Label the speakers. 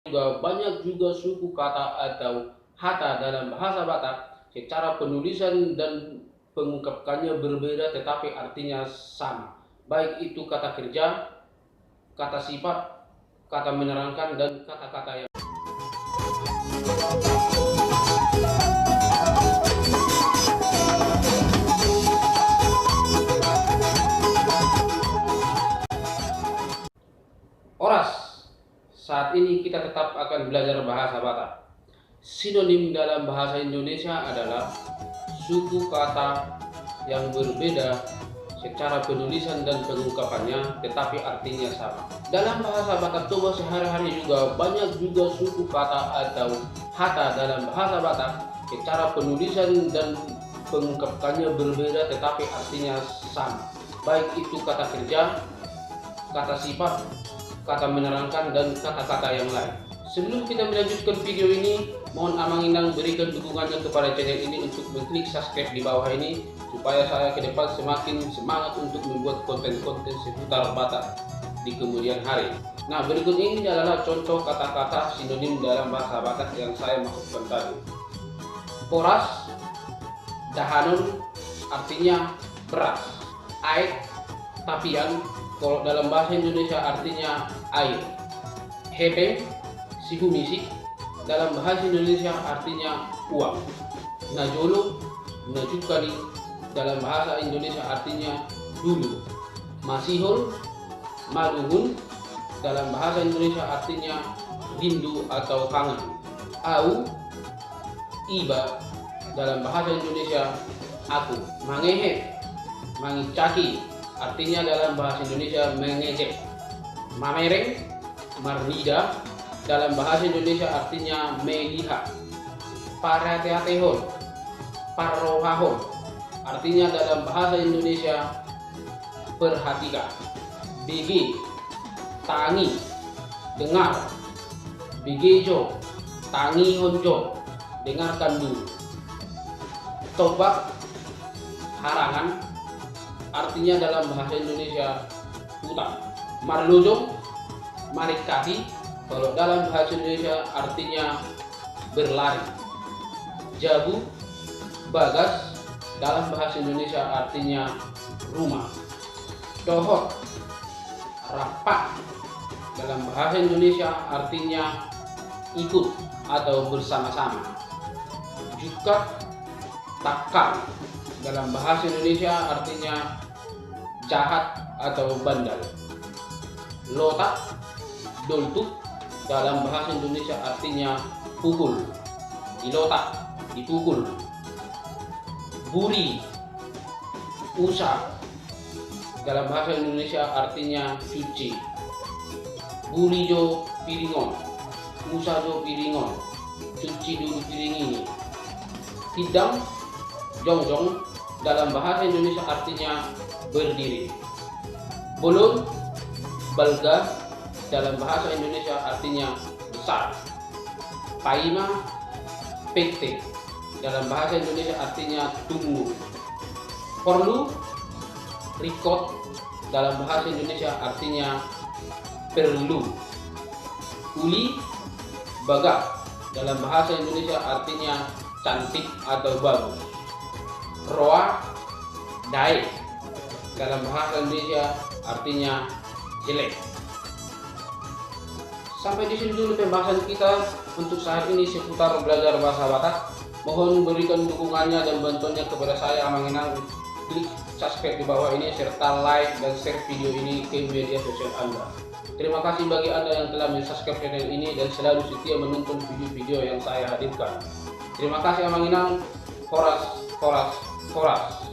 Speaker 1: Juga banyak juga suku kata atau kata dalam bahasa Batak secara penulisan dan pengungkapkannya berbeda tetapi artinya sama. Baik itu kata kerja, kata sifat, kata menerangkan, dan kata-kata yang oras. Saat ini kita tetap akan belajar bahasa Batak. Sinonim dalam bahasa Indonesia adalah suku kata yang berbeda secara penulisan dan pengungkapannya tetapi artinya sama. Dalam bahasa Batak Toba sehari-hari juga banyak juga suku kata atau kata dalam bahasa Batak secara penulisan dan pengungkapannya berbeda tetapi artinya sama. Baik itu kata kerja, kata sifat, kata menerangkan, dan kata-kata yang lain. Sebelum kita melanjutkan video ini, mohon Amang Inang berikan dukungannya kepada channel ini untuk mengklik subscribe di bawah ini supaya saya ke depan semakin semangat untuk membuat konten-konten seputar Batak di kemudian hari. Nah, berikut ini adalah contoh kata-kata sinonim dalam bahasa Batak yang saya maksudkan tadi. Poras, dahanon artinya beras. Air, tapian, kalau dalam bahasa Indonesia artinya air. Hepeng, sihumisik, dalam bahasa Indonesia artinya uang. Najolo, najukani, dalam bahasa Indonesia artinya dulu. Masihol, maluhun, dalam bahasa Indonesia artinya rindu atau kangen. Au, iba, dalam bahasa Indonesia aku. Mangehe, mangicaki, artinya dalam bahasa Indonesia mengejek. Mamereng, marnida, dalam bahasa Indonesia artinya melihat. Parateatehon, parrohahon, artinya dalam bahasa Indonesia perhatikan. BG, tangi, dengar. BGjo, tangi honjo, dengarkan dulu. Tobak, harangan, artinya dalam bahasa Indonesia hutan. Marlojong, marikati, kalau dalam bahasa Indonesia artinya berlari. Jabu, bagas, dalam bahasa Indonesia artinya rumah. Dohot, rapat, dalam bahasa Indonesia artinya ikut atau bersama-sama. Jukat, takal, dalam bahasa Indonesia artinya jahat atau bandel. Lotak, doltuk, dalam bahasa Indonesia artinya pukul. Dilotak, dipukul. Buri, usap, dalam bahasa Indonesia artinya cuci. Burijo piringon, usajo piringon, cuci dulu piring ini. Hidang, jongjong, dalam bahasa Indonesia artinya berdiri. Bolon, balga, dalam bahasa Indonesia artinya besar. Paima, pekte, dalam bahasa Indonesia artinya tunggu. Perlu, rikot, dalam bahasa Indonesia artinya perlu. Uli, bagak, dalam bahasa Indonesia artinya cantik atau bagus. Roa, daik, dalam bahasa Indonesia artinya jelek. Sampai di sini dulu pembahasan kita untuk saat ini seputar belajar bahasa Batak. Mohon berikan dukungannya dan bantuannya kepada saya Amang Inang. Klik subscribe di bawah ini serta like dan share video ini ke media sosial Anda. Terima kasih bagi Anda yang telah subscribe channel ini dan selalu setia menonton video-video yang saya hadirkan. Terima kasih Amang Inang. Horas, horas, horas.